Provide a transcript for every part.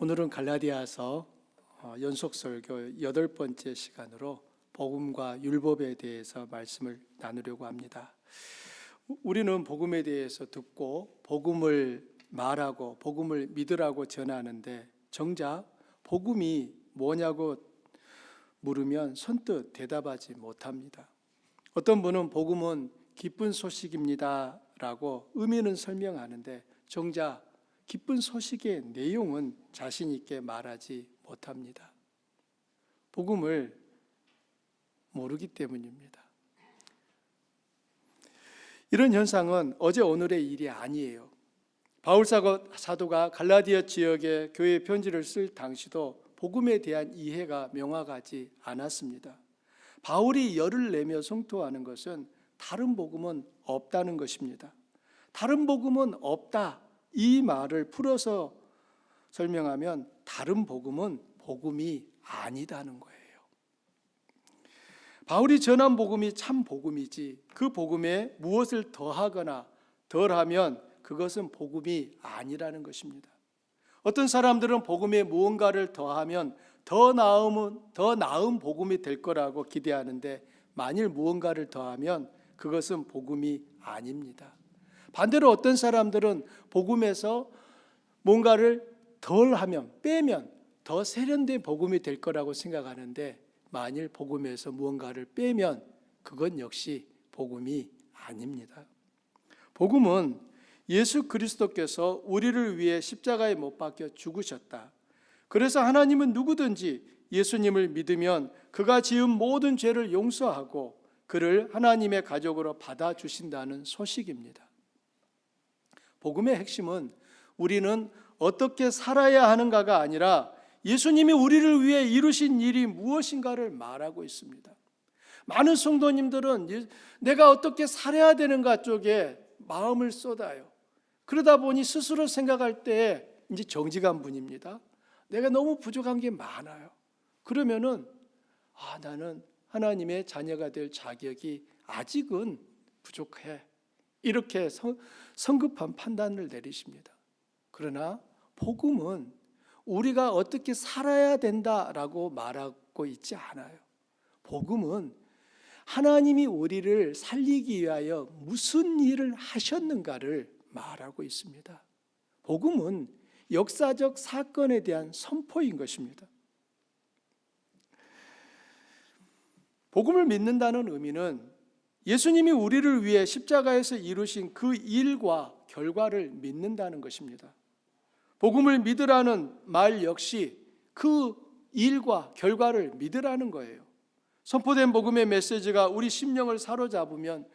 오늘은 갈라디아서 연속 설교 8번째 시간으로 복음과 율법에 대해서 말씀을 나누려고 합니다. 우리는 복음에 대해서 듣고 복음을 말하고 복음을 믿으라고 전하는데 정작 복음이 뭐냐고 물으면 선뜻 대답하지 못합니다. 어떤 분은 복음은 기쁜 소식입니다 라고 의미는 설명하는데 정작 기쁜 소식의 내용은 자신 있게 말하지 못합니다. 복음을 모르기 때문입니다. 이런 현상은 어제 오늘의 일이 아니에요. 바울 사도가 갈라디아 지역에 교회 편지를 쓸 당시도 복음에 대한 이해가 명확하지 않았습니다. 바울이 열을 내며 성토하는 것은 다른 복음은 없다는 것입니다. 다른 복음은 없다. 이 말을 풀어서 설명하면 다른 복음은 복음이 아니다는 거예요. 바울이 전한 복음이 참 복음이지 그 복음에 무엇을 더하거나 덜하면 그것은 복음이 아니라는 것입니다. 어떤 사람들은 복음에 무언가를 더하면 더 나은 복음이 될 거라고 기대하는데 만일 무언가를 더하면 그것은 복음이 아닙니다. 반대로 어떤 사람들은 복음에서 뭔가를 덜하면 빼면 더 세련된 복음이 될 거라고 생각하는데 만일 복음에서 무언가를 빼면 그건 역시 복음이 아닙니다. 복음은 예수 그리스도께서 우리를 위해 십자가에 못 박혀 죽으셨다. 그래서 하나님은 누구든지 예수님을 믿으면 그가 지은 모든 죄를 용서하고 그를 하나님의 가족으로 받아주신다는 소식입니다. 복음의 핵심은 우리는 어떻게 살아야 하는가가 아니라 예수님이 우리를 위해 이루신 일이 무엇인가를 말하고 있습니다. 많은 성도님들은 내가 어떻게 살아야 되는가 쪽에 마음을 쏟아요. 그러다 보니 스스로 생각할 때 이제 정직한 분입니다. 내가 너무 부족한 게 많아요. 그러면은 나는 하나님의 자녀가 될 자격이 아직은 부족해. 이렇게 성급한 판단을 내리십니다. 그러나 복음은 우리가 어떻게 살아야 된다라고 말하고 있지 않아요. 복음은 하나님이 우리를 살리기 위하여 무슨 일을 하셨는가를 말하고 있습니다. 복음은 역사적 사건에 대한 선포인 것입니다. 복음을 믿는다는 의미는 예수님이 우리를 위해 십자가에서 이루신 그 일과 결과를 믿는다는 것입니다. 복음을 믿으라는 말 역시 그 일과 결과를 믿으라는 거예요. 선포된 복음의 메시지가 우리 심령을 사로잡으면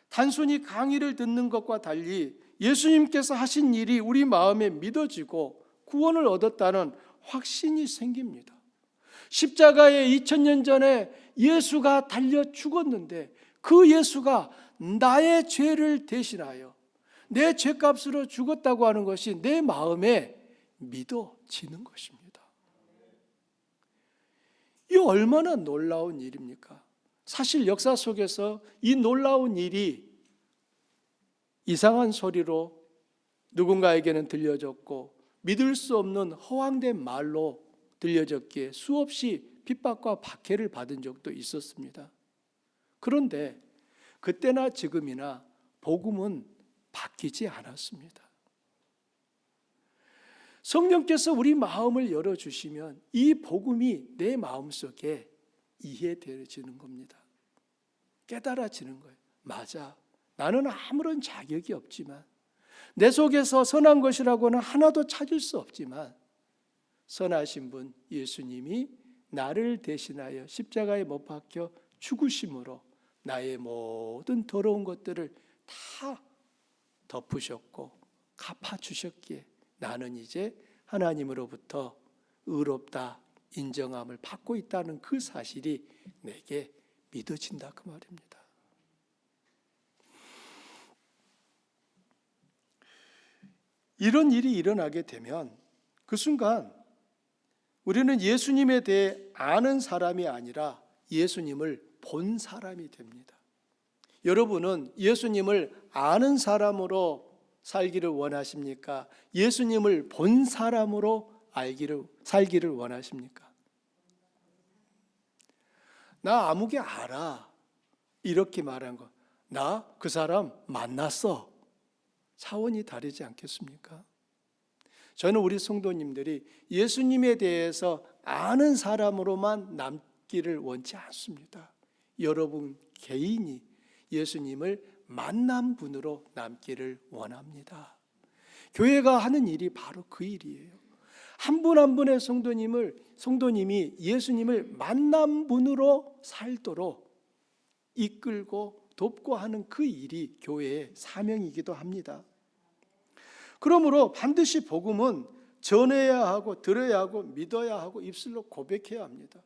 단순히 강의를 듣는 것과 달리 예수님께서 하신 일이 우리 마음에 믿어지고 구원을 얻었다는 확신이 생깁니다. 십자가에 2000년 전에 예수가 달려 죽었는데 그 예수가 나의 죄를 대신하여 내 죄값으로 죽었다고 하는 것이 내 마음에 믿어지는 것입니다. 이 얼마나 놀라운 일입니까? 사실 역사 속에서 이 놀라운 일이 이상한 소리로 누군가에게는 들려졌고 믿을 수 없는 허황된 말로 들려졌기에 수없이 핍박과 박해를 받은 적도 있었습니다. 그런데 그때나 지금이나 복음은 바뀌지 않았습니다. 성령께서 우리 마음을 열어주시면 이 복음이 내 마음속에 이해되어지는 겁니다. 깨달아지는 거예요. 맞아. 나는 아무런 자격이 없지만 내 속에서 선한 것이라고는 하나도 찾을 수 없지만 선하신 분 예수님이 나를 대신하여 십자가에 못 박혀 죽으심으로 나의 모든 더러운 것들을 다 덮으셨고 갚아주셨기에 나는 이제 하나님으로부터 의롭다 인정함을 받고 있다는 그 사실이 내게 믿어진다 그 말입니다. 이런 일이 일어나게 되면 그 순간 우리는 예수님에 대해 아는 사람이 아니라 예수님을 본 사람이 됩니다. 여러분은 예수님을 아는 사람으로 살기를 원하십니까? 예수님을 본 사람으로 살기를 원하십니까? 나 아무개 알아. 이렇게 말한 거. 나 그 사람 만났어. 차원이 다르지 않겠습니까? 저는 우리 성도님들이 예수님에 대해서 아는 사람으로만 남기를 원치 않습니다. 여러분 개인이 예수님을 만난 분으로 남기를 원합니다. 교회가 하는 일이 바로 그 일이에요. 한 분 한 분의 성도님이 예수님을 만난 분으로 살도록 이끌고 돕고 하는 그 일이 교회의 사명이기도 합니다. 그러므로 반드시 복음은 전해야 하고 들어야 하고 믿어야 하고 입술로 고백해야 합니다.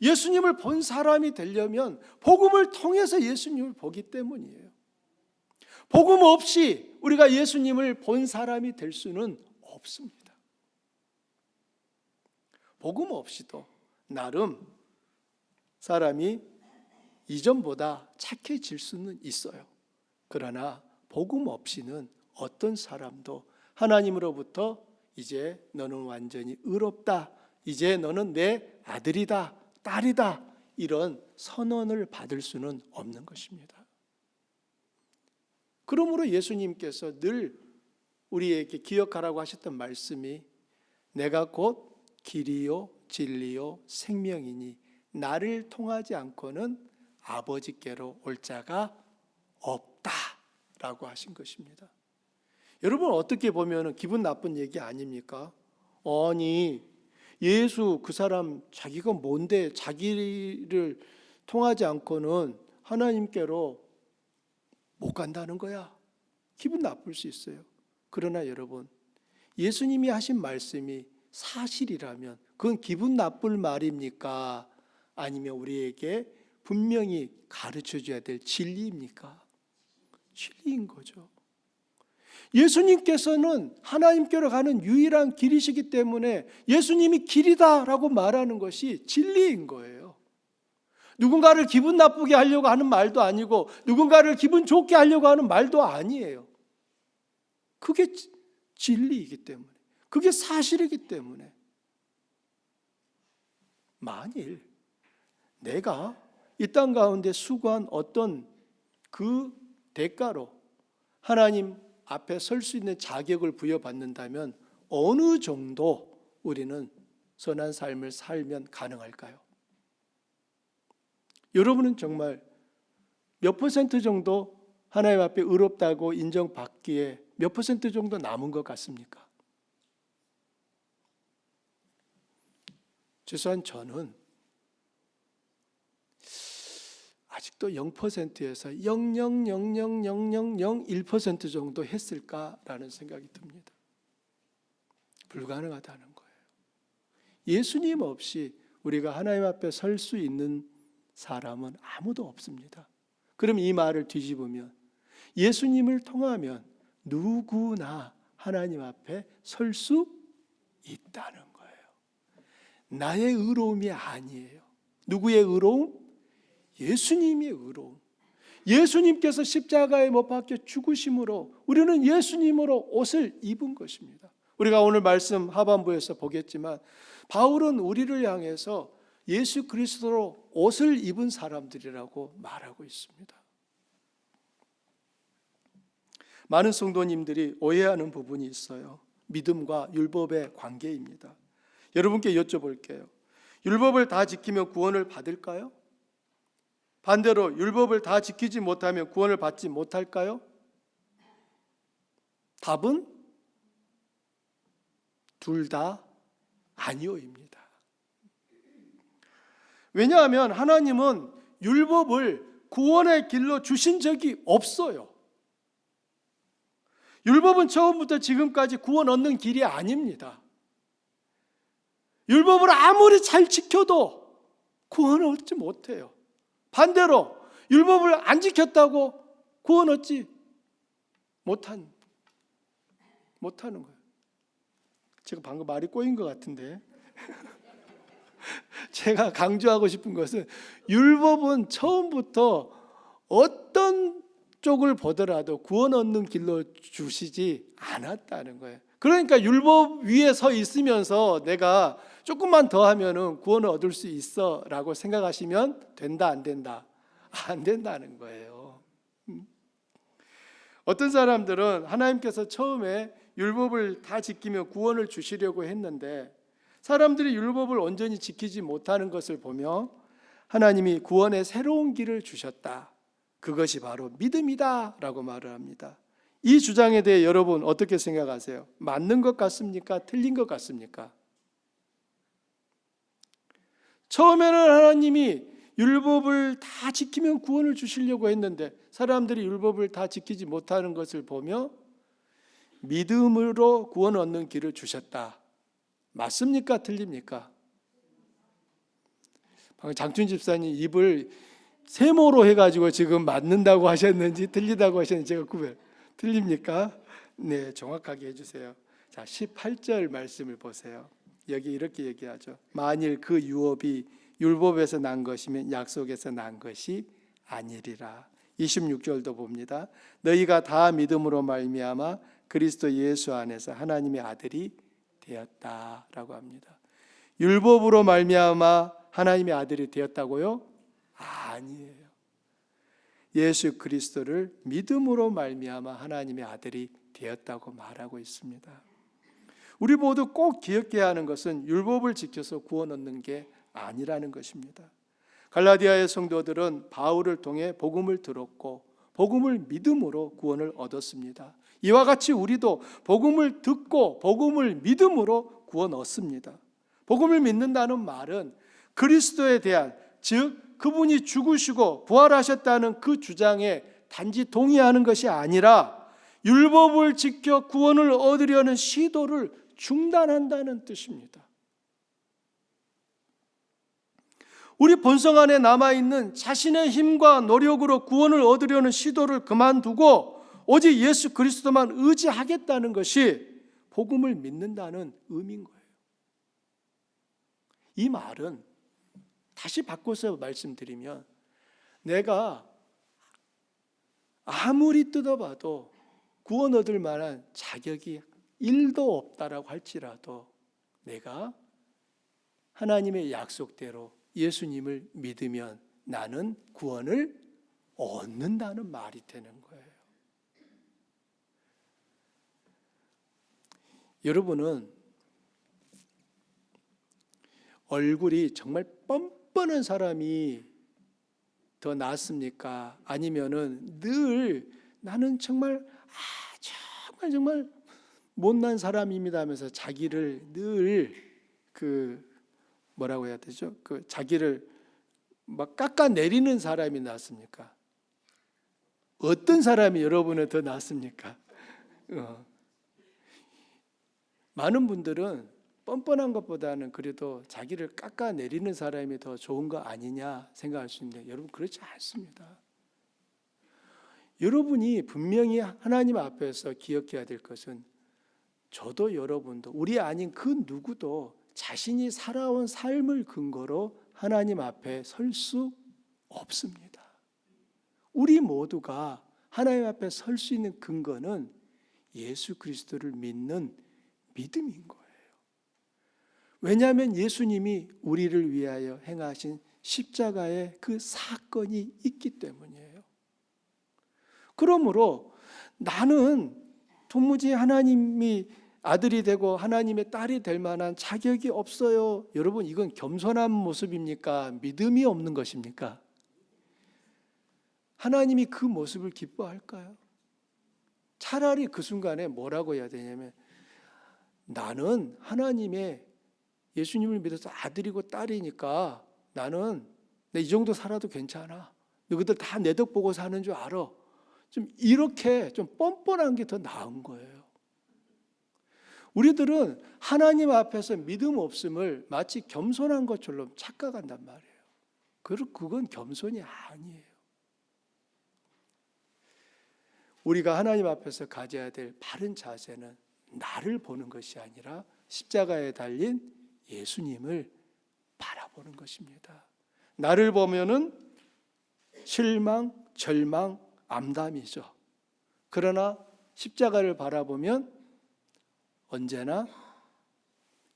예수님을 본 사람이 되려면 복음을 통해서 예수님을 보기 때문이에요. 복음 없이 우리가 예수님을 본 사람이 될 수는 없습니다. 복음 없이도 나름 사람이 이전보다 착해질 수는 있어요. 그러나 복음 없이는 어떤 사람도 하나님으로부터 이제 너는 완전히 의롭다, 이제 너는 내 아들이다, 딸이다, 이런 선언을 받을 수는 없는 것입니다. 그러므로 예수님께서 늘 우리에게 기억하라고 하셨던 말씀이 내가 곧 길이요 진리요 생명이니 나를 통하지 않고는 아버지께로 올 자가 없다라고 하신 것입니다. 여러분 어떻게 보면 기분 나쁜 얘기 아닙니까? 아니 예수 그 사람 자기가 뭔데 자기를 통하지 않고는 하나님께로 못 간다는 거야. 기분 나쁠 수 있어요. 그러나 여러분 예수님이 하신 말씀이 사실이라면 그건 기분 나쁠 말입니까? 아니면 우리에게 분명히 가르쳐줘야 될 진리입니까? 진리인 거죠. 예수님께서는 하나님께로 가는 유일한 길이시기 때문에 예수님이 길이다라고 말하는 것이 진리인 거예요. 누군가를 기분 나쁘게 하려고 하는 말도 아니고 누군가를 기분 좋게 하려고 하는 말도 아니에요. 그게 진리이기 때문에, 그게 사실이기 때문에 만일 내가 이 땅 가운데 수고한 어떤 그 대가로 하나님 앞에 설 수 있는 자격을 부여받는다면 어느 정도 우리는 선한 삶을 살면 가능할까요? 여러분은 정말 몇 퍼센트 정도 하나님 앞에 의롭다고 인정받기에 몇 퍼센트 정도 남은 것 같습니까? 최소한 저는 아직도 0%에서 0.0000001% 정도 했을까라는 생각이 듭니다. 불가능하다는 거예요. 예수님 없이 우리가 하나님 앞에 설 수 있는 사람은 아무도 없습니다. 그럼 이 말을 뒤집으면 예수님을 통하면 누구나 하나님 앞에 설 수 있다는 거예요. 나의 의로움이 아니에요. 누구의 의로움? 예수님의 의로움. 예수님께서 십자가에 못 박혀 죽으심으로 우리는 예수님으로 옷을 입은 것입니다. 우리가 오늘 말씀 하반부에서 보겠지만 바울은 우리를 향해서 예수 그리스도로 옷을 입은 사람들이라고 말하고 있습니다. 많은 성도님들이 오해하는 부분이 있어요. 믿음과 율법의 관계입니다. 여러분께 여쭤볼게요. 율법을 다 지키면 구원을 받을까요? 반대로 율법을 다 지키지 못하면 구원을 받지 못할까요? 답은 둘 다 아니오입니다. 왜냐하면 하나님은 율법을 구원의 길로 주신 적이 없어요. 율법은 처음부터 지금까지 구원 얻는 길이 아닙니다. 율법을 아무리 잘 지켜도 구원을 얻지 못해요. 반대로 율법을 안 지켰다고 구원 얻지 못하는 거예요. 제가 방금 말이 꼬인 것 같은데 제가 강조하고 싶은 것은 율법은 처음부터 어떤 쪽을 보더라도 구원 얻는 길로 주시지 않았다는 거예요. 그러니까 율법 위에 서 있으면서 내가 조금만 더 하면은 구원을 얻을 수 있어라고 생각하시면 된다, 안 된다? 안 된다는 거예요. 어떤 사람들은 하나님께서 처음에 율법을 다 지키며 구원을 주시려고 했는데 사람들이 율법을 온전히 지키지 못하는 것을 보며 하나님이 구원의 새로운 길을 주셨다. 그것이 바로 믿음이다 라고 말을 합니다. 이 주장에 대해 여러분 어떻게 생각하세요? 맞는 것 같습니까? 틀린 것 같습니까? 처음에는 하나님이 율법을 다 지키면 구원을 주시려고 했는데 사람들이 율법을 다 지키지 못하는 것을 보며 믿음으로 구원 얻는 길을 주셨다. 맞습니까? 틀립니까? 방금 장춘 집사님 입을 세모로 해가지고 지금 맞는다고 하셨는지 틀리다고 하셨는지 제가 구별. 틀립니까? 네, 정확하게 해주세요. 자, 18절 말씀을 보세요. 여기 이렇게 얘기하죠. 만일 그 유업이 율법에서 난 것이면 약속에서 난 것이 아니리라. 26절도 봅니다. 너희가 다 믿음으로 말미암아 그리스도 예수 안에서 하나님의 아들이 되었다라고 합니다. 율법으로 말미암아 하나님의 아들이 되었다고요? 아니에요. 예수 그리스도를 믿음으로 말미암아 하나님의 아들이 되었다고 말하고 있습니다. 우리 모두 꼭 기억해야 하는 것은 율법을 지켜서 구원 얻는 게 아니라는 것입니다. 갈라디아의 성도들은 바울을 통해 복음을 들었고 복음을 믿음으로 구원을 얻었습니다. 이와 같이 우리도 복음을 듣고 복음을 믿음으로 구원 얻습니다. 복음을 믿는다는 말은 그리스도에 대한, 즉 그분이 죽으시고 부활하셨다는 그 주장에 단지 동의하는 것이 아니라 율법을 지켜 구원을 얻으려는 시도를 중단한다는 뜻입니다. 우리 본성 안에 남아있는 자신의 힘과 노력으로 구원을 얻으려는 시도를 그만두고 오직 예수 그리스도만 의지하겠다는 것이 복음을 믿는다는 의미인 거예요. 이 말은 다시 바꿔서 말씀드리면 내가 아무리 뜯어봐도 구원 얻을 만한 자격이 1도 없다라고 할지라도 내가 하나님의 약속대로 예수님을 믿으면 나는 구원을 얻는다는 말이 되는 거예요. 여러분은 얼굴이 정말 뻔뻔한 사람이 더 낫습니까? 아니면은 늘 나는 정말 정말 못난 사람입니다 하면서 자기를 늘 뭐라고 해야 되죠? 자기를 막 깎아내리는 사람이 낫습니까? 어떤 사람이 여러분은 더 낫습니까? 많은 분들은 뻔뻔한 것보다는 그래도 자기를 깎아내리는 사람이 더 좋은 거 아니냐 생각할 수 있는데 여러분 그렇지 않습니다. 여러분이 분명히 하나님 앞에서 기억해야 될 것은 저도 여러분도 우리 아닌 그 누구도 자신이 살아온 삶을 근거로 하나님 앞에 설 수 없습니다. 우리 모두가 하나님 앞에 설 수 있는 근거는 예수 그리스도를 믿는 믿음인 거예요. 왜냐하면 예수님이 우리를 위하여 행하신 십자가의 그 사건이 있기 때문이에요. 그러므로 나는 도무지 하나님이 아들이 되고 하나님의 딸이 될 만한 자격이 없어요. 여러분 이건 겸손한 모습입니까? 믿음이 없는 것입니까? 하나님이 그 모습을 기뻐할까요? 차라리 그 순간에 뭐라고 해야 되냐면 나는 하나님의 예수님을 믿어서 아들이고 딸이니까 나는 이 정도 살아도 괜찮아. 너희들 다 내 덕 보고 사는 줄 알아. 좀 이렇게 좀 뻔뻔한 게 더 나은 거예요. 우리들은 하나님 앞에서 믿음 없음을 마치 겸손한 것처럼 착각한단 말이에요. 그건 겸손이 아니에요. 우리가 하나님 앞에서 가져야 될 바른 자세는 나를 보는 것이 아니라 십자가에 달린 예수님을 바라보는 것입니다. 나를 보면은 실망, 절망, 암담이죠. 그러나 십자가를 바라보면 언제나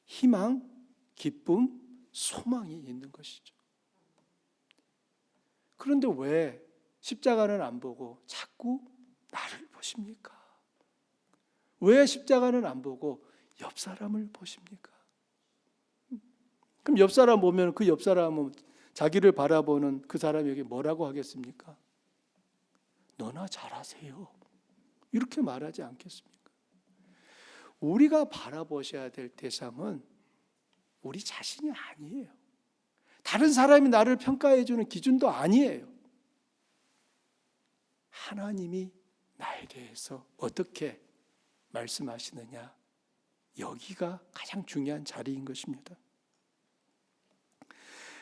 희망, 기쁨, 소망이 있는 것이죠. 그런데 왜 십자가는 안 보고 자꾸 나를 보십니까? 왜 십자가는 안 보고 옆 사람을 보십니까? 그럼 옆 사람 보면 그 옆 사람은 자기를 바라보는 그 사람에게 뭐라고 하겠습니까? 너나 잘하세요. 이렇게 말하지 않겠습니까? 우리가 바라보셔야 될 대상은 우리 자신이 아니에요. 다른 사람이 나를 평가해 주는 기준도 아니에요. 하나님이 나에 대해서 어떻게 말씀하시느냐, 여기가 가장 중요한 자리인 것입니다.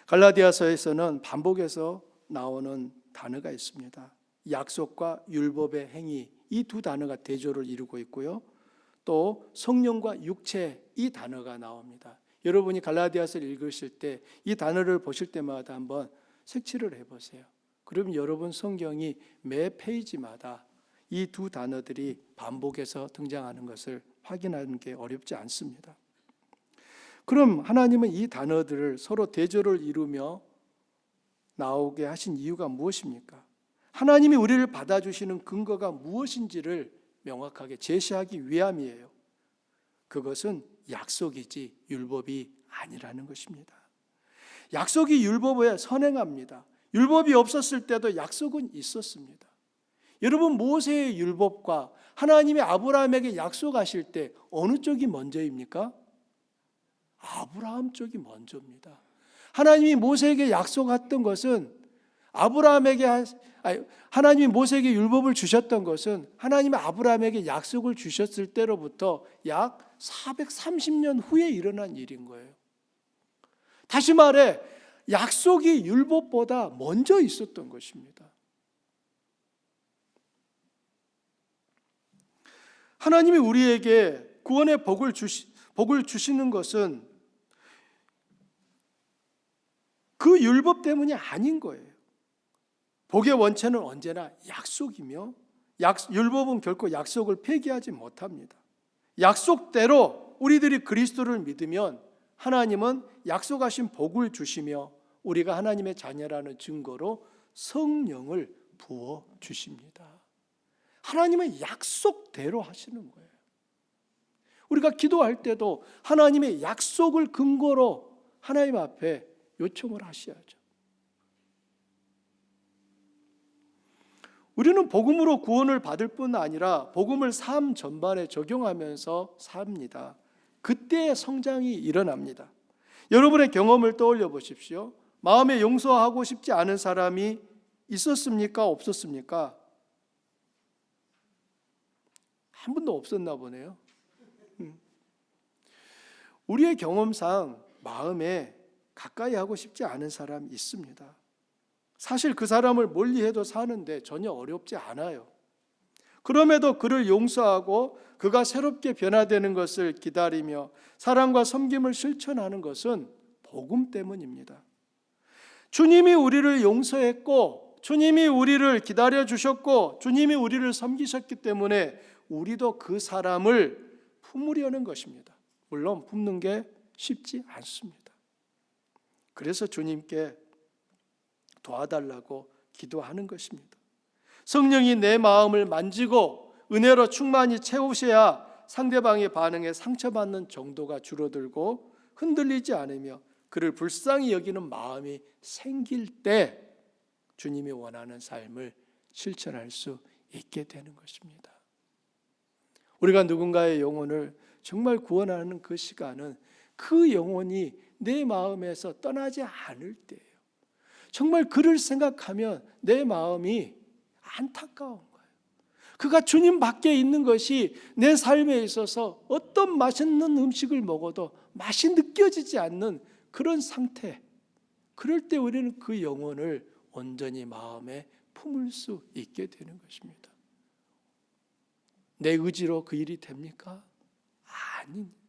갈라디아서에서는 반복해서 나오는 단어가 있습니다. 약속과 율법의 행위, 이 두 단어가 대조를 이루고 있고요. 또 성령과 육체, 이 단어가 나옵니다. 여러분이 갈라디아서를 읽으실 때 이 단어를 보실 때마다 한번 색칠을 해보세요. 그러면 여러분 성경이 매 페이지마다 이 두 단어들이 반복해서 등장하는 것을 확인하는 게 어렵지 않습니다. 그럼 하나님은 이 단어들을 서로 대조를 이루며 나오게 하신 이유가 무엇입니까? 하나님이 우리를 받아주시는 근거가 무엇인지를 명확하게 제시하기 위함이에요. 그것은 약속이지 율법이 아니라는 것입니다. 약속이 율법에 선행합니다. 율법이 없었을 때도 약속은 있었습니다. 여러분, 모세의 율법과 하나님이 아브라함에게 약속하실 때 어느 쪽이 먼저입니까? 아브라함 쪽이 먼저입니다. 하나님이 모세에게 약속했던 것은 하나님이 모세에게 율법을 주셨던 것은 하나님이 아브라함에게 약속을 주셨을 때로부터 약 430년 후에 일어난 일인 거예요. 다시 말해 약속이 율법보다 먼저 있었던 것입니다. 하나님이 우리에게 구원의 복을 주시는 것은 그 율법 때문이 아닌 거예요. 복의 원체는 언제나 약속이며 율법은 결코 약속을 폐기하지 못합니다. 약속대로 우리들이 그리스도를 믿으면 하나님은 약속하신 복을 주시며 우리가 하나님의 자녀라는 증거로 성령을 부어 주십니다. 하나님은 약속대로 하시는 거예요. 우리가 기도할 때도 하나님의 약속을 근거로 하나님 앞에 요청을 하셔야죠. 우리는 복음으로 구원을 받을 뿐 아니라 복음을 삶 전반에 적용하면서 삽니다. 그때의 성장이 일어납니다. 여러분의 경험을 떠올려 보십시오. 마음에 용서하고 싶지 않은 사람이 있었습니까? 없었습니까? 한 번도 없었나 보네요. 우리의 경험상 마음에 가까이 하고 싶지 않은 사람이 있습니다. 사실 그 사람을 멀리해도 사는데 전혀 어렵지 않아요. 그럼에도 그를 용서하고 그가 새롭게 변화되는 것을 기다리며 사랑과 섬김을 실천하는 것은 복음 때문입니다. 주님이 우리를 용서했고 주님이 우리를 기다려주셨고 주님이 우리를 섬기셨기 때문에 우리도 그 사람을 품으려는 것입니다. 물론 품는 게 쉽지 않습니다. 그래서 주님께 도와달라고 기도하는 것입니다. 성령이 내 마음을 만지고 은혜로 충만히 채우셔야 상대방의 반응에 상처받는 정도가 줄어들고 흔들리지 않으며 그를 불쌍히 여기는 마음이 생길 때 주님이 원하는 삶을 실천할 수 있게 되는 것입니다. 우리가 누군가의 영혼을 정말 구원하는 그 시간은 그 영혼이 내 마음에서 떠나지 않을 때예요. 정말 그를 생각하면 내 마음이 안타까운 거예요. 그가 주님 밖에 있는 것이 내 삶에 있어서 어떤 맛있는 음식을 먹어도 맛이 느껴지지 않는 그런 상태. 그럴 때 우리는 그 영혼을 온전히 마음에 품을 수 있게 되는 것입니다. 내 의지로 그 일이 됩니까?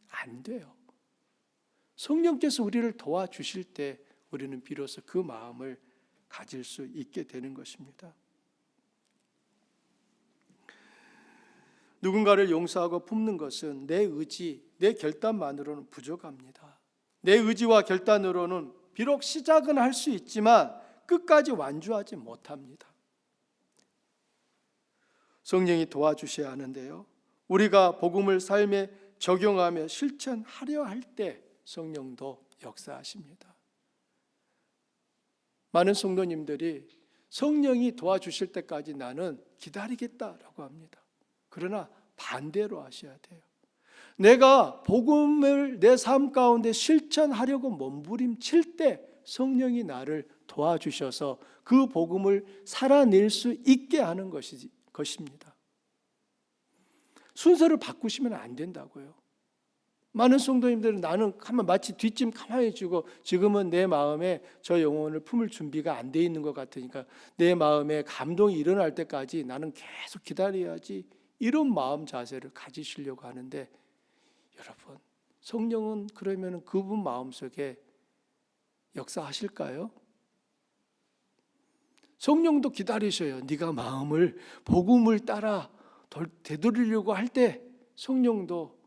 안 돼요. 성령께서 우리를 도와주실 때 우리는 비로소 그 마음을 가질 수 있게 되는 것입니다. 누군가를 용서하고 품는 것은 내 의지, 내 결단만으로는 부족합니다. 내 의지와 결단으로는 비록 시작은 할 수 있지만 끝까지 완주하지 못합니다. 성령이 도와주셔야 하는데요, 우리가 복음을 삶에 적용하며 실천하려 할 때 성령도 역사하십니다. 많은 성도님들이 성령이 도와주실 때까지 나는 기다리겠다라고 합니다. 그러나 반대로 하셔야 돼요. 내가 복음을 내 삶 가운데 실천하려고 몸부림칠 때 성령이 나를 도와주셔서 그 복음을 살아낼 수 있게 하는 것입니다. 순서를 바꾸시면 안 된다고요. 많은 성도님들은 나는 마치 뒷짐 가만히 주고 지금은 내 마음에 저 영혼을 품을 준비가 안 돼 있는 것 같으니까 내 마음에 감동이 일어날 때까지 나는 계속 기다려야지, 이런 마음 자세를 가지시려고 하는데, 여러분, 성령은 그러면 그분 마음속에 역사하실까요? 성령도 기다리셔요. 네가 마음을 복음을 따라 되돌리려고 할 때 성령도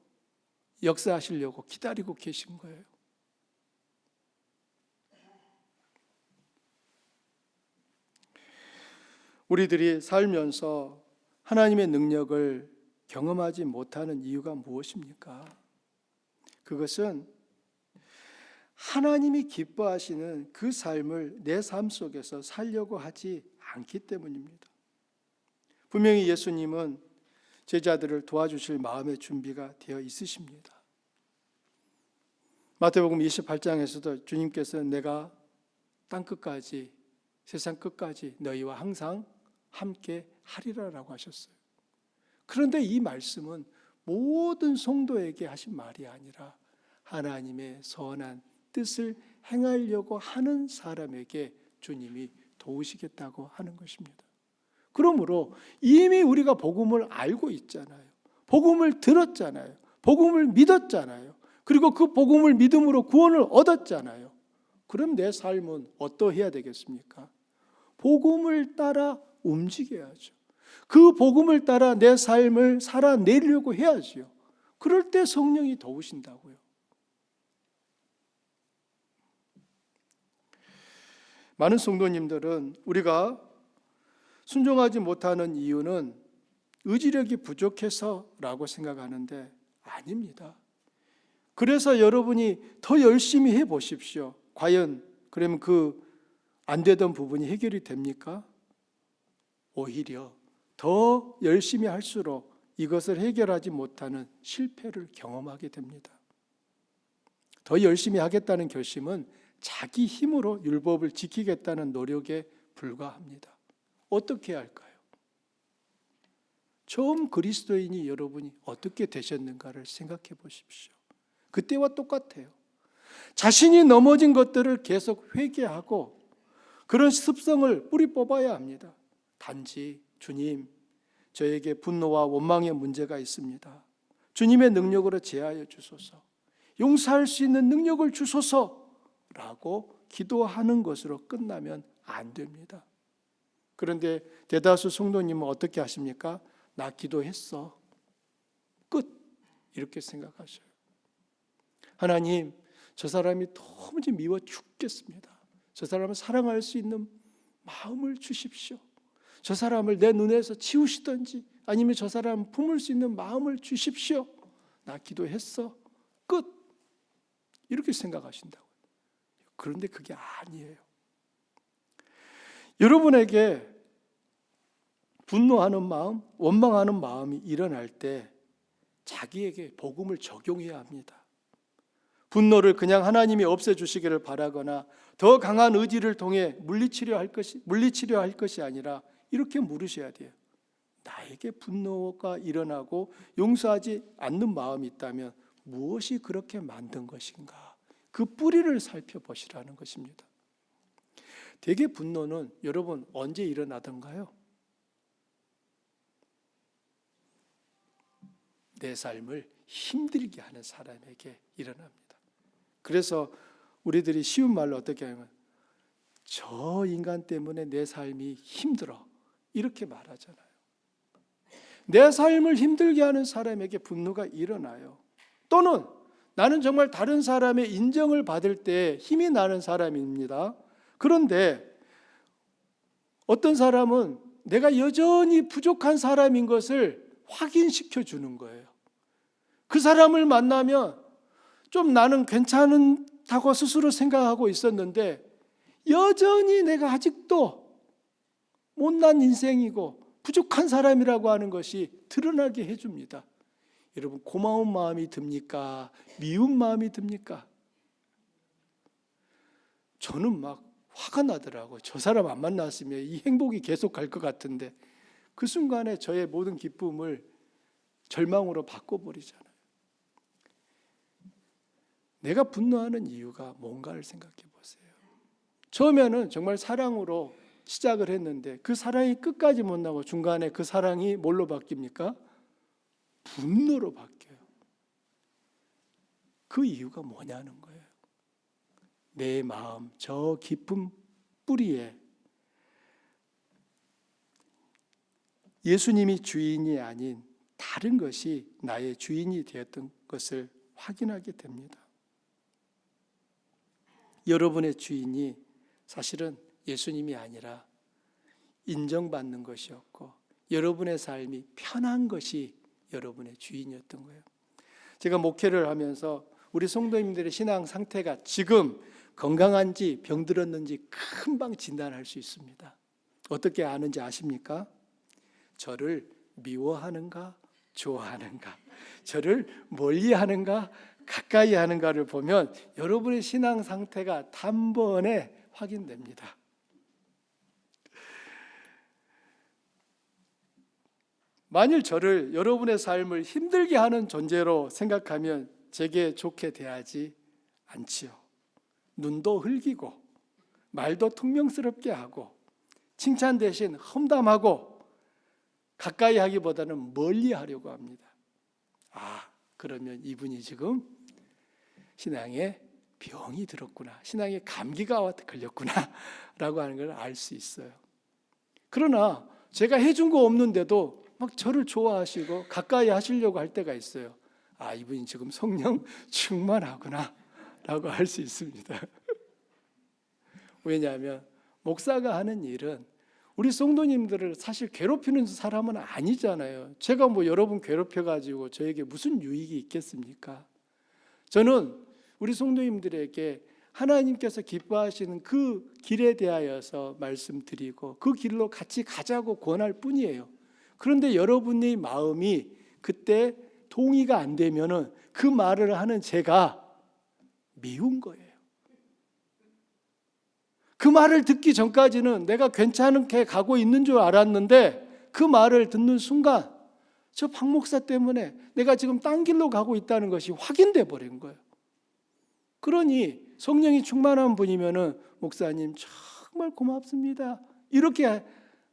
역사하시려고 기다리고 계신 거예요. 우리들이 살면서 하나님의 능력을 경험하지 못하는 이유가 무엇입니까? 그것은 하나님이 기뻐하시는 그 삶을 내 삶 속에서 살려고 하지 않기 때문입니다. 분명히 예수님은 제자들을 도와주실 마음의 준비가 되어 있으십니다. 마태복음 28장에서도 주님께서는 내가 땅끝까지, 세상 끝까지 너희와 항상 함께 하리라라고 하셨어요. 그런데 이 말씀은 모든 성도에게 하신 말이 아니라 하나님의 선한 뜻을 행하려고 하는 사람에게 주님이 도우시겠다고 하는 것입니다. 그러므로 이미 우리가 복음을 알고 있잖아요. 복음을 들었잖아요. 복음을 믿었잖아요. 그리고 그 복음을 믿음으로 구원을 얻었잖아요. 그럼 내 삶은 어떠해야 되겠습니까? 복음을 따라 움직여야죠. 그 복음을 따라 내 삶을 살아내려고 해야지요. 그럴 때 성령이 도우신다고요. 많은 성도님들은 우리가 순종하지 못하는 이유는 의지력이 부족해서라고 생각하는데 아닙니다. 그래서 여러분이 더 열심히 해보십시오. 과연 그러면 그 안 되던 부분이 해결이 됩니까? 오히려 더 열심히 할수록 이것을 해결하지 못하는 실패를 경험하게 됩니다. 더 열심히 하겠다는 결심은 자기 힘으로 율법을 지키겠다는 노력에 불과합니다. 어떻게 해야 할까요? 처음 그리스도인이 여러분이 어떻게 되셨는가를 생각해 보십시오. 그때와 똑같아요. 자신이 넘어진 것들을 계속 회개하고 그런 습성을 뿌리 뽑아야 합니다. 단지 주님, 저에게 분노와 원망의 문제가 있습니다. 주님의 능력으로 제하여 주소서. 용서할 수 있는 능력을 주소서라고 기도하는 것으로 끝나면 안 됩니다. 그런데 대다수 성도님은 어떻게 하십니까? 나 기도했어. 끝. 이렇게 생각하셔요. 하나님, 저 사람이 도무지 미워 죽겠습니다. 저 사람을 사랑할 수 있는 마음을 주십시오. 저 사람을 내 눈에서 치우시든지 아니면 저 사람 품을 수 있는 마음을 주십시오. 나 기도했어. 끝. 이렇게 생각하신다고요. 그런데 그게 아니에요. 여러분에게 분노하는 마음, 원망하는 마음이 일어날 때 자기에게 복음을 적용해야 합니다. 분노를 그냥 하나님이 없애주시기를 바라거나 더 강한 의지를 통해 물리치려 할 것이 아니라 이렇게 물으셔야 돼요. 나에게 분노가 일어나고 용서하지 않는 마음이 있다면 무엇이 그렇게 만든 것인가? 그 뿌리를 살펴보시라는 것입니다. 대개 분노는 여러분 언제 일어나던가요? 내 삶을 힘들게 하는 사람에게 일어납니다. 그래서 우리들이 쉬운 말로 어떻게 하면 저 인간 때문에 내 삶이 힘들어 이렇게 말하잖아요. 내 삶을 힘들게 하는 사람에게 분노가 일어나요. 또는 나는 정말 다른 사람의 인정을 받을 때 힘이 나는 사람입니다. 그런데 어떤 사람은 내가 여전히 부족한 사람인 것을 확인시켜 주는 거예요. 그 사람을 만나면 좀 나는 괜찮다고 스스로 생각하고 있었는데 여전히 내가 아직도 못난 인생이고 부족한 사람이라고 하는 것이 드러나게 해줍니다. 여러분, 고마운 마음이 듭니까? 미운 마음이 듭니까? 저는 막 화가 나더라고요. 저 사람 안 만났으면 이 행복이 계속 갈 것 같은데 그 순간에 저의 모든 기쁨을 절망으로 바꿔버리잖아요. 내가 분노하는 이유가 뭔가를 생각해 보세요. 처음에는 정말 사랑으로 시작을 했는데 그 사랑이 끝까지 못 나고 중간에 그 사랑이 뭘로 바뀝니까? 분노로 바뀌어요. 그 이유가 뭐냐는 거예요. 내 마음 저 깊은 뿌리에 예수님이 주인이 아닌 다른 것이 나의 주인이 되었던 것을 확인하게 됩니다. 여러분의 주인이 사실은 예수님이 아니라 인정받는 것이었고 여러분의 삶이 편한 것이 여러분의 주인이었던 거예요. 제가 목회를 하면서 우리 성도님들의 신앙 상태가 지금 건강한지 병들었는지 금방 진단할 수 있습니다. 어떻게 아는지 아십니까? 저를 미워하는가 좋아하는가, 저를 멀리하는가 가까이 하는가를 보면 여러분의 신앙 상태가 단번에 확인됩니다. 만일 저를 여러분의 삶을 힘들게 하는 존재로 생각하면 제게 좋게 대하지 않지요. 눈도 흘기고 말도 퉁명스럽게 하고 칭찬 대신 험담하고 가까이 하기보다는 멀리 하려고 합니다. 그러면 이분이 지금 신앙에 병이 들었구나, 신앙에 감기가 걸렸구나 라고 하는 걸 알 수 있어요. 그러나 제가 해준 거 없는데도 막 저를 좋아하시고 가까이 하시려고 할 때가 있어요. 이분이 지금 성령 충만하구나 라고 할 수 있습니다. 왜냐하면 목사가 하는 일은 우리 성도님들을 사실 괴롭히는 사람은 아니잖아요. 제가 여러분 괴롭혀가지고 저에게 무슨 유익이 있겠습니까? 저는 우리 성도님들에게 하나님께서 기뻐하시는 그 길에 대하여서 말씀드리고 그 길로 같이 가자고 권할 뿐이에요. 그런데 여러분의 마음이 그때 동의가 안 되면은 그 말을 하는 제가 미운 거예요. 그 말을 듣기 전까지는 내가 괜찮게 가고 있는 줄 알았는데 그 말을 듣는 순간 저 박 목사 때문에 내가 지금 딴 길로 가고 있다는 것이 확인돼 버린 거예요. 그러니 성령이 충만한 분이면은 목사님 정말 고맙습니다 이렇게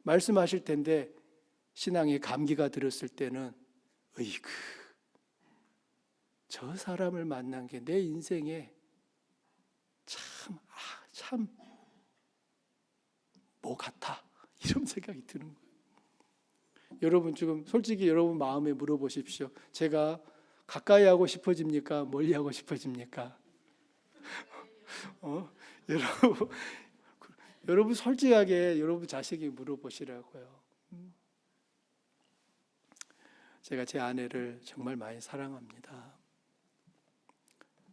말씀하실 텐데 신앙에 감기가 들었을 때는 으이그 저 사람을 만난 게 내 인생에 참 뭐 같아 이런 생각이 드는 거예요. 여러분 지금 솔직히 여러분 마음에 물어보십시오. 제가 가까이 하고 싶어집니까? 멀리 하고 싶어집니까? 여러분 솔직하게 여러분 자식이 물어보시라고요. 제가 제 아내를 정말 많이 사랑합니다.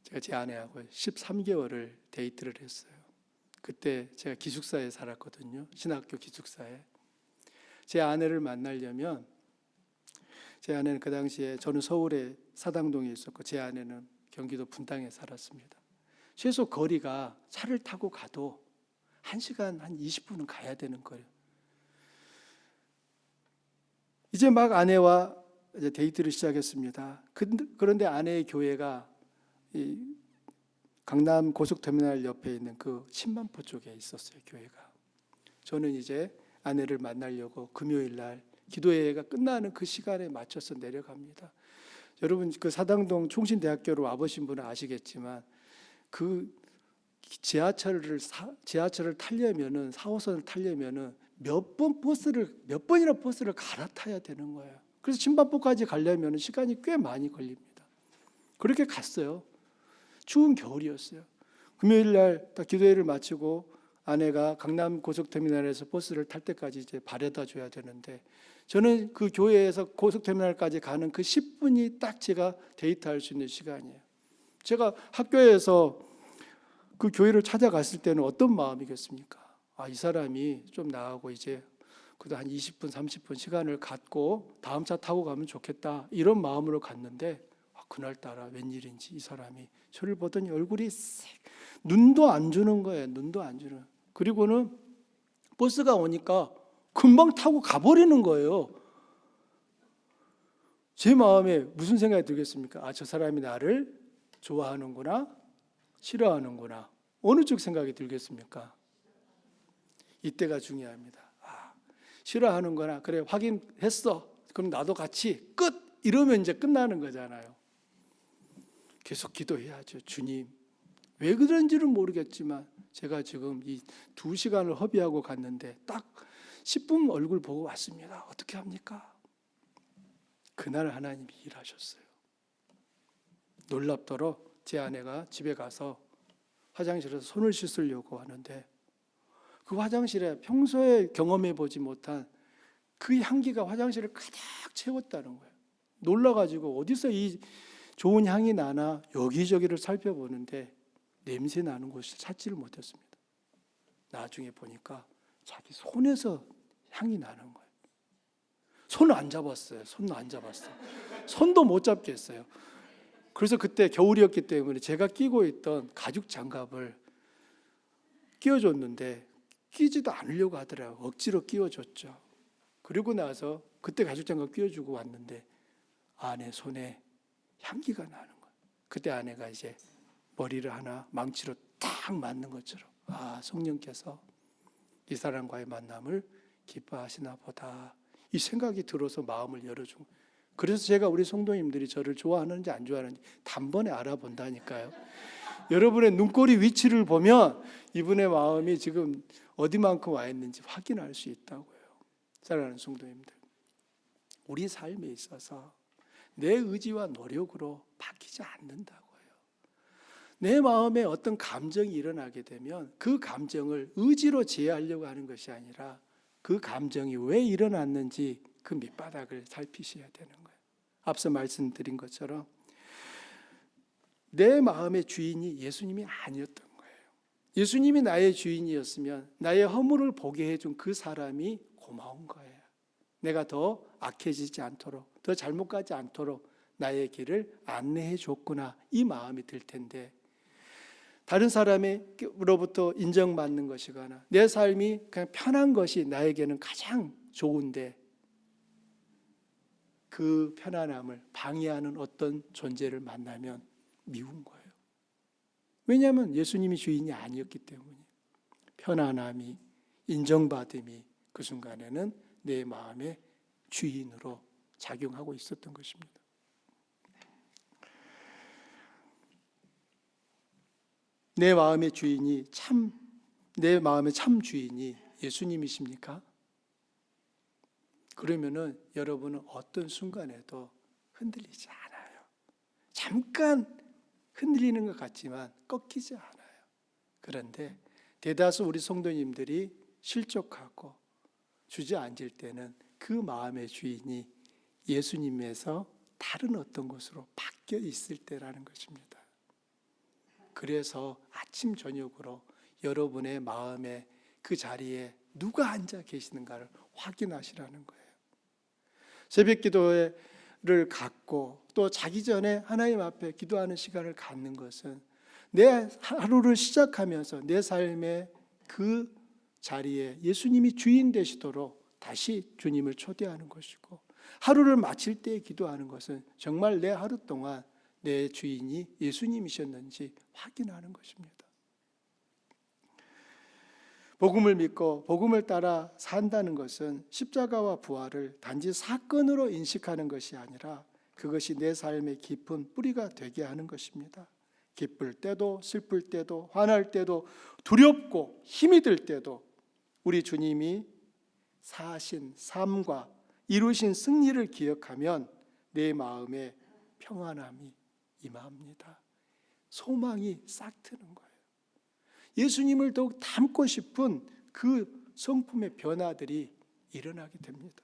제가 제 아내하고 13개월을 데이트를 했어요. 그때 제가 기숙사에 살았거든요. 신학교 기숙사에. 제 아내를 만나려면 제 아내는 그 당시에 저는 서울의 사당동에 있었고 제 아내는 경기도 분당에 살았습니다. 최소 거리가 차를 타고 가도 1시간 한 20분은 가야 되는 거예요. 이제 막 아내와 이제 데이트를 시작했습니다. 그런데 아내의 교회가 이 강남 고속터미널 옆에 있는 그 10만포 쪽에 있었어요, 교회가. 저는 이제 아내를 만나려고 금요일 날 기도회가 끝나는 그 시간에 맞춰서 내려갑니다. 여러분 그 사당동 총신대학교로 와보신 분은 아시겠지만 그 지하철을 타려면은 4호선을 타려면은 몇 번이나 버스를 갈아타야 되는 거예요. 그래서 침반포까지 가려면 시간이 꽤 많이 걸립니다. 그렇게 갔어요. 추운 겨울이었어요. 금요일 날 딱 기도회를 마치고 아내가 강남 고속터미널에서 버스를 탈 때까지 이제 바래다 줘야 되는데, 저는 그 교회에서 고속터미널까지 가는 그 10분이 딱 제가 데이트할 수 있는 시간이에요. 제가 학교에서 그 교회를 찾아갔을 때는 어떤 마음이겠습니까? 이 사람이 좀 나가고 이제 그래도 한 20분, 30분 시간을 갖고 다음 차 타고 가면 좋겠다, 이런 마음으로 갔는데, 그날따라 웬일인지 이 사람이 저를 보더니 얼굴이 눈도 안 주는 거예요. 눈도 안 주는. 그리고는 버스가 오니까 금방 타고 가버리는 거예요. 제 마음에 무슨 생각이 들겠습니까? 저 사람이 나를 좋아하는구나, 싫어하는구나. 어느 쪽 생각이 들겠습니까? 이때가 중요합니다. 싫어하는구나, 그래 확인했어, 그럼 나도 같이 끝, 이러면 이제 끝나는 거잖아요. 계속 기도해야죠. 주님, 왜 그런지는 모르겠지만 제가 지금 이 2시간을 허비하고 갔는데 딱 10분 얼굴 보고 왔습니다. 어떻게 합니까? 그날 하나님이 일하셨어요. 놀랍도록 제 아내가 집에 가서 화장실에서 손을 씻으려고 하는데, 그 화장실에 평소에 경험해 보지 못한 그 향기가 화장실을 가득 채웠다는 거예요. 놀라가지고 어디서 이 좋은 향이 나나 여기저기를 살펴보는데 냄새 나는 곳을 찾지를 못했습니다. 나중에 보니까 자기 손에서 향이 나는 거예요. 손을 안 잡았어요. 손도 안 잡았어요. 손도 못 잡겠어요. 그래서 그때 겨울이었기 때문에 제가 끼고 있던 가죽 장갑을 끼워줬는데 끼지도 않으려고 하더라고요. 억지로 끼워줬죠. 그리고 나서 그때 가죽 장갑 끼워주고 왔는데 아내 손에 향기가 나는 거예요. 그때 아내가 이제 머리를 하나 망치로 딱 맞는 것처럼, 성령께서 이 사람과의 만남을 기뻐하시나 보다, 이 생각이 들어서 마음을 열어준 거예요. 그래서 제가 우리 성도님들이 저를 좋아하는지 안 좋아하는지 단번에 알아본다니까요. 여러분의 눈꼬리 위치를 보면 이분의 마음이 지금 어디만큼 와 있는지 확인할 수 있다고요. 사랑하는 성도님들, 우리 삶에 있어서 내 의지와 노력으로 바뀌지 않는다고요. 내 마음에 어떤 감정이 일어나게 되면 그 감정을 의지로 제어하려고 하는 것이 아니라 그 감정이 왜 일어났는지 그 밑바닥을 살피셔야 되는 거예요. 앞서 말씀드린 것처럼 내 마음의 주인이 예수님이 아니었던 거예요. 예수님이 나의 주인이었으면 나의 허물을 보게 해준 그 사람이 고마운 거예요. 내가 더 악해지지 않도록, 더 잘못 가지 않도록 나의 길을 안내해 줬구나, 이 마음이 들 텐데, 다른 사람으로부터 인정받는 것이거나 내 삶이 그냥 편한 것이 나에게는 가장 좋은데 그 편안함을 방해하는 어떤 존재를 만나면 미운 거예요. 왜냐하면 예수님이 주인이 아니었기 때문이에요. 편안함이, 인정받음이 그 순간에는 내 마음의 주인으로 작용하고 있었던 것입니다. 내 마음의 참 주인이 예수님이십니까? 그러면은 여러분은 어떤 순간에도 흔들리지 않아요. 잠깐 흔들리는 것 같지만 꺾이지 않아요. 그런데 대다수 우리 성도님들이 실족하고 주저앉을 때는 그 마음의 주인이 예수님에서 다른 어떤 것으로 바뀌어 있을 때라는 것입니다. 그래서 아침 저녁으로 여러분의 마음의 그 자리에 누가 앉아 계시는가를 확인하시라는 거예요. 새벽 기도를 갖고 또 자기 전에 하나님 앞에 기도하는 시간을 갖는 것은 내 하루를 시작하면서 내 삶의 그 자리에 예수님이 주인 되시도록 다시 주님을 초대하는 것이고, 하루를 마칠 때 기도하는 것은 정말 내 하루 동안 내 주인이 예수님이셨는지 확인하는 것입니다. 복음을 믿고 복음을 따라 산다는 것은 십자가와 부활을 단지 사건으로 인식하는 것이 아니라 그것이 내 삶의 깊은 뿌리가 되게 하는 것입니다. 기쁠 때도 슬플 때도 화날 때도 두렵고 힘이 들 때도 우리 주님이 사신 삶과 이루신 승리를 기억하면 내 마음에 평안함이 임합니다. 소망이 싹 트는 거예요. 예수님을 더욱 닮고 싶은 그 성품의 변화들이 일어나게 됩니다.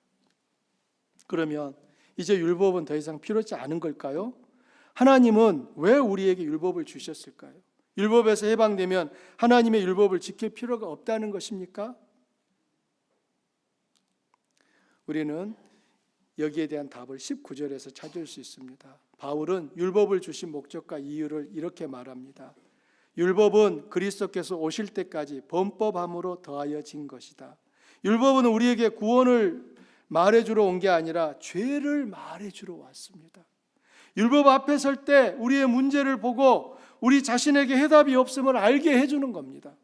그러면 이제 율법은 더 이상 필요치 않은 걸까요? 하나님은 왜 우리에게 율법을 주셨을까요? 율법에서 해방되면 하나님의 율법을 지킬 필요가 없다는 것입니까? 우리는 여기에 대한 답을 19절에서 찾을 수 있습니다. 바울은 율법을 주신 목적과 이유를 이렇게 말합니다. 율법은 그리스도께서 오실 때까지 범법함으로 더하여진 것이다. 율법은 우리에게 구원을 말해주러 온 게 아니라 죄를 말해주러 왔습니다. 율법 앞에 설 때 우리의 문제를 보고 우리 자신에게 해답이 없음을 알게 해주는 겁니다.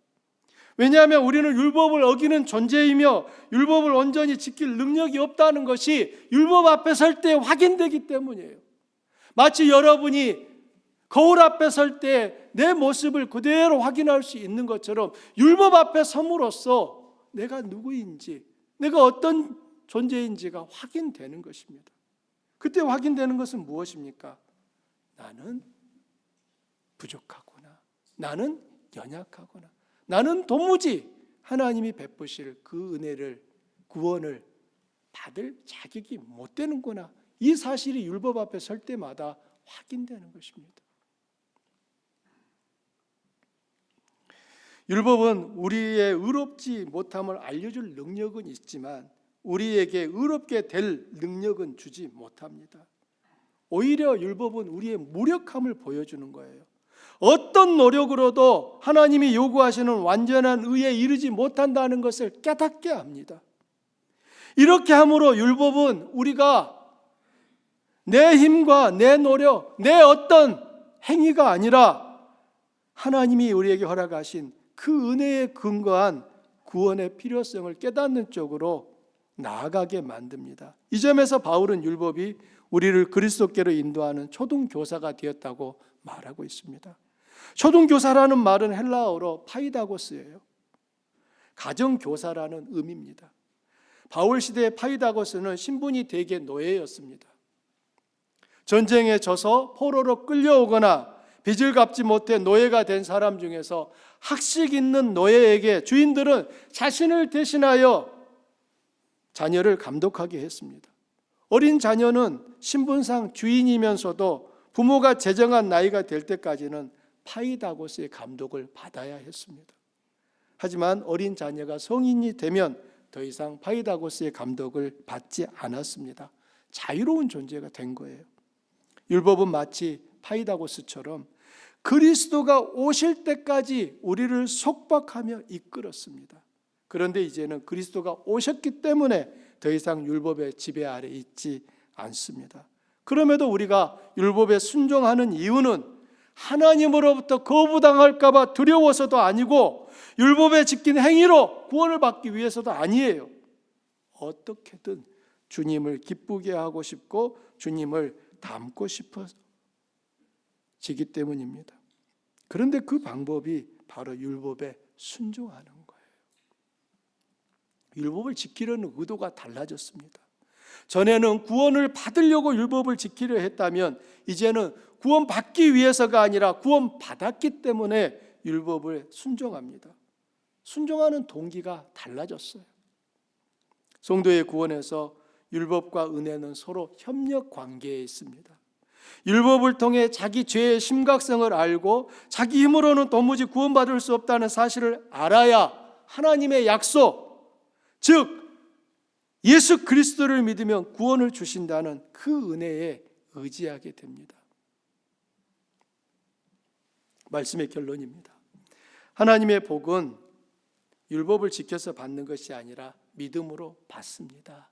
왜냐하면 우리는 율법을 어기는 존재이며 율법을 온전히 지킬 능력이 없다는 것이 율법 앞에 설 때 확인되기 때문이에요. 마치 여러분이 거울 앞에 설 때 내 모습을 그대로 확인할 수 있는 것처럼 율법 앞에 섬으로써 내가 누구인지, 내가 어떤 존재인지가 확인되는 것입니다. 그때 확인되는 것은 무엇입니까? 나는 부족하구나. 나는 연약하구나. 나는 도무지 하나님이 베푸실 그 은혜를, 구원을 받을 자격이 못 되는구나. 이 사실이 율법 앞에 설 때마다 확인되는 것입니다. 율법은 우리의 의롭지 못함을 알려줄 능력은 있지만 우리에게 의롭게 될 능력은 주지 못합니다. 오히려 율법은 우리의 무력함을 보여주는 거예요. 어떤 노력으로도 하나님이 요구하시는 완전한 의에 이르지 못한다는 것을 깨닫게 합니다. 이렇게 함으로 율법은 우리가 내 힘과 내 노력, 내 어떤 행위가 아니라 하나님이 우리에게 허락하신 그 은혜에 근거한 구원의 필요성을 깨닫는 쪽으로 나아가게 만듭니다. 이 점에서 바울은 율법이 우리를 그리스도께로 인도하는 초등교사가 되었다고 말하고 있습니다. 초등교사라는 말은 헬라어로 파이다고스예요. 가정교사라는 의미입니다. 바울 시대의 파이다고스는 신분이 대개 노예였습니다. 전쟁에 져서 포로로 끌려오거나 빚을 갚지 못해 노예가 된 사람 중에서 학식 있는 노예에게 주인들은 자신을 대신하여 자녀를 감독하게 했습니다. 어린 자녀는 신분상 주인이면서도 부모가 제정한 나이가 될 때까지는 파이다고스의 감독을 받아야 했습니다. 하지만 어린 자녀가 성인이 되면 더 이상 파이다고스의 감독을 받지 않았습니다. 자유로운 존재가 된 거예요. 율법은 마치 파이다고스처럼 그리스도가 오실 때까지 우리를 속박하며 이끌었습니다. 그런데 이제는 그리스도가 오셨기 때문에 더 이상 율법의 지배 아래 있지 않습니다. 그럼에도 우리가 율법에 순종하는 이유는 하나님으로부터 거부당할까 봐 두려워서도 아니고 율법에 지킨 행위로 구원을 받기 위해서도 아니에요. 어떻게든 주님을 기쁘게 하고 싶고 주님을 닮고 싶어지기 때문입니다. 그런데 그 방법이 바로 율법에 순종하는 거예요. 율법을 지키려는 의도가 달라졌습니다. 전에는 구원을 받으려고 율법을 지키려 했다면 이제는 구원받기 위해서가 아니라 구원받았기 때문에 율법을 순종합니다. 순종하는 동기가 달라졌어요. 성도의 구원에서 율법과 은혜는 서로 협력 관계에 있습니다. 율법을 통해 자기 죄의 심각성을 알고 자기 힘으로는 도무지 구원받을 수 없다는 사실을 알아야 하나님의 약속, 즉 예수 그리스도를 믿으면 구원을 주신다는 그 은혜에 의지하게 됩니다. 말씀의 결론입니다. 하나님의 복은 율법을 지켜서 받는 것이 아니라 믿음으로 받습니다.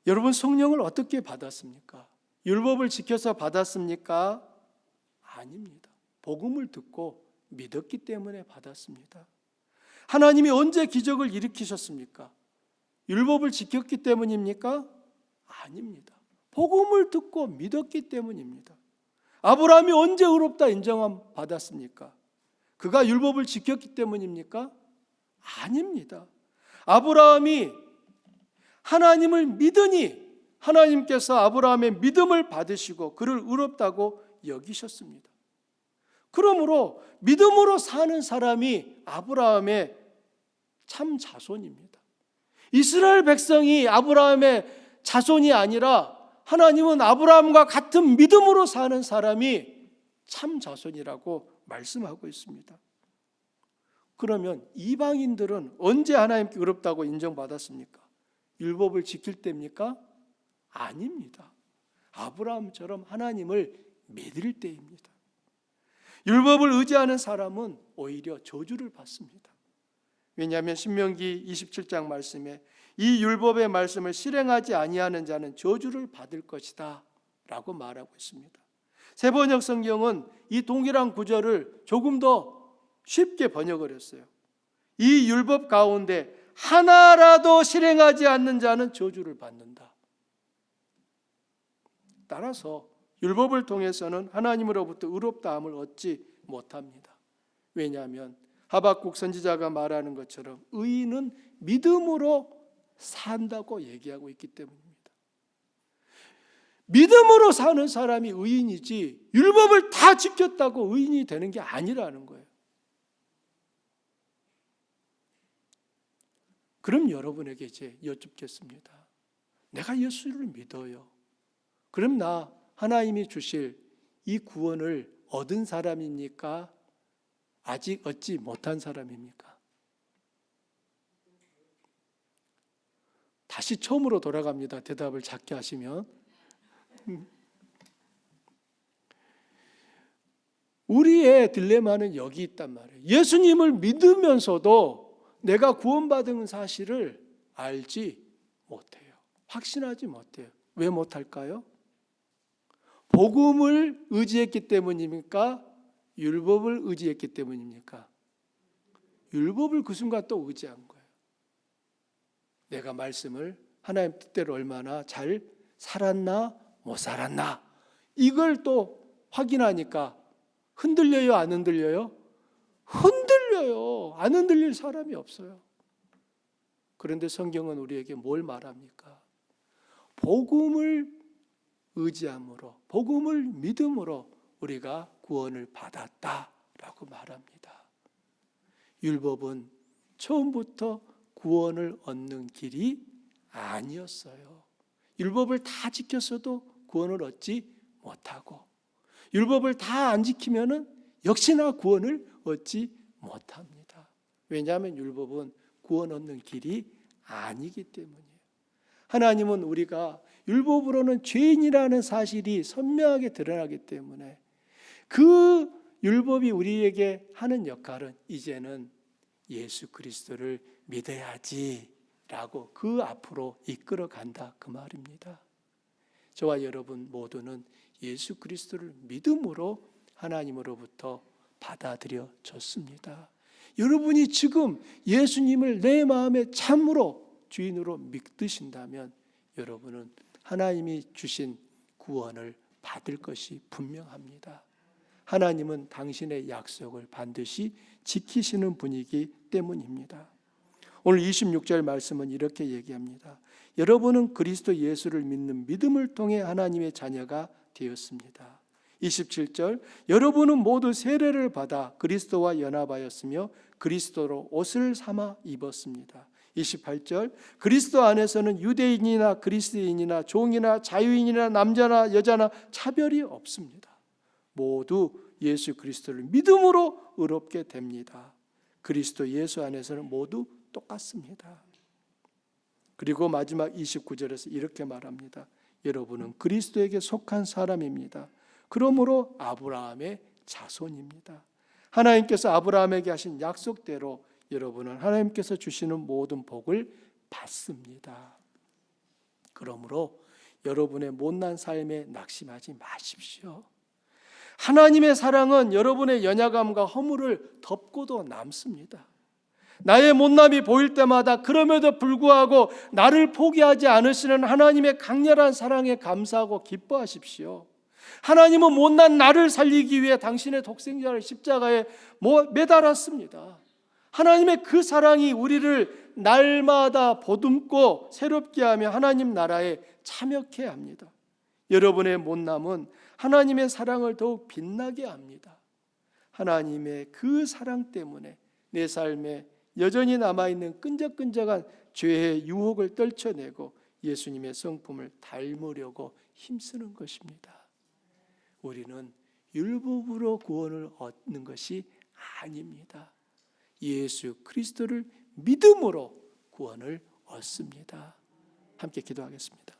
여러분, 성령을 어떻게 받았습니까? 율법을 지켜서 받았습니까? 아닙니다. 복음을 듣고 믿었기 때문에 받았습니다. 하나님이 언제 기적을 일으키셨습니까? 율법을 지켰기 때문입니까? 아닙니다. 복음을 듣고 믿었기 때문입니다. 아브라함이 언제 의롭다 인정함 받았습니까? 그가 율법을 지켰기 때문입니까? 아닙니다. 아브라함이 하나님을 믿으니 하나님께서 아브라함의 믿음을 받으시고 그를 의롭다고 여기셨습니다. 그러므로 믿음으로 사는 사람이 아브라함의 참 자손입니다. 이스라엘 백성이 아브라함의 자손이 아니라 하나님은 아브라함과 같은 믿음으로 사는 사람이 참 자손이라고 말씀하고 있습니다. 그러면 이방인들은 언제 하나님께 의롭다고 인정받았습니까? 율법을 지킬 때입니까? 아닙니다. 아브라함처럼 하나님을 믿을 때입니다. 율법을 의지하는 사람은 오히려 저주를 받습니다. 왜냐하면 신명기 27장 말씀에 이 율법의 말씀을 실행하지 아니하는 자는 저주를 받을 것이다 라고 말하고 있습니다. 세번역 성경은 이 동일한 구절을 조금 더 쉽게 번역을 했어요. 이 율법 가운데 하나라도 실행하지 않는 자는 저주를 받는다. 따라서 율법을 통해서는 하나님으로부터 의롭다함을 얻지 못합니다. 왜냐하면 하박국 선지자가 말하는 것처럼 의인은 믿음으로 산다고 얘기하고 있기 때문입니다. 믿음으로 사는 사람이 의인이지 율법을 다 지켰다고 의인이 되는 게 아니라는 거예요. 그럼 여러분에게 이제 여쭙겠습니다. 내가 예수를 믿어요. 그럼 나 하나님이 주실 이 구원을 얻은 사람입니까? 아직 얻지 못한 사람입니까? 다시 처음으로 돌아갑니다. 대답을 작게 하시면. 우리의 딜레마는 여기 있단 말이에요. 예수님을 믿으면서도 내가 구원받은 사실을 알지 못해요. 확신하지 못해요. 왜 못할까요? 복음을 의지했기 때문입니까? 율법을 의지했기 때문입니까? 율법을 그 순간 또 의지한 거예요. 내가 말씀을 하나님 뜻대로 얼마나 잘 살았나 못 살았나 이걸 또 확인하니까 흔들려요 안 흔들려요? 흔들려요. 안 흔들릴 사람이 없어요. 그런데 성경은 우리에게 뭘 말합니까? 복음을 의지함으로 복음을 믿음으로 우리가 구원을 받았다라고 말합니다. 율법은 처음부터 구원을 얻는 길이 아니었어요. 율법을 다 지켰어도 구원을 얻지 못하고 율법을 다 안 지키면은 역시나 구원을 얻지 못합니다. 왜냐하면 율법은 구원 얻는 길이 아니기 때문이에요. 하나님은 우리가 율법으로는 죄인이라는 사실이 선명하게 드러나기 때문에 그 율법이 우리에게 하는 역할은 이제는 예수 그리스도를 믿어야지라고 그 앞으로 이끌어 간다 그 말입니다. 저와 여러분 모두는 예수 그리스도를 믿음으로 하나님으로부터 받아들여졌습니다. 여러분이 지금 예수님을 내 마음에 참으로 주인으로 믿으신다면 여러분은 하나님이 주신 구원을 받을 것이 분명합니다. 하나님은 당신의 약속을 반드시 지키시는 분이기 때문입니다. 오늘 26절 말씀은 이렇게 얘기합니다. 여러분은 그리스도 예수를 믿는 믿음을 통해 하나님의 자녀가 되었습니다. 27절 여러분은 모두 세례를 받아 그리스도와 연합하였으며 그리스도로 옷을 삼아 입었습니다. 28절 그리스도 안에서는 유대인이나 그리스도인이나 종이나 자유인이나 남자나 여자나 차별이 없습니다. 모두 예수 그리스도를 믿음으로 의롭게 됩니다. 그리스도 예수 안에서는 모두 똑같습니다. 그리고 마지막 29절에서 이렇게 말합니다. 여러분은 그리스도에게 속한 사람입니다. 그러므로 아브라함의 자손입니다. 하나님께서 아브라함에게 하신 약속대로 여러분은 하나님께서 주시는 모든 복을 받습니다. 그러므로 여러분의 못난 삶에 낙심하지 마십시오. 하나님의 사랑은 여러분의 연약함과 허물을 덮고도 남습니다. 나의 못남이 보일 때마다 그럼에도 불구하고 나를 포기하지 않으시는 하나님의 강렬한 사랑에 감사하고 기뻐하십시오. 하나님은 못난 나를 살리기 위해 당신의 독생자를 십자가에 매달았습니다. 하나님의 그 사랑이 우리를 날마다 보듬고 새롭게 하며 하나님 나라에 참여케 합니다. 여러분의 못남은 하나님의 사랑을 더욱 빛나게 합니다. 하나님의 그 사랑 때문에 내 삶에 여전히 남아있는 끈적끈적한 죄의 유혹을 떨쳐내고 예수님의 성품을 닮으려고 힘쓰는 것입니다. 우리는 율법으로 구원을 얻는 것이 아닙니다. 예수 그리스도를 믿음으로 구원을 얻습니다. 함께 기도하겠습니다.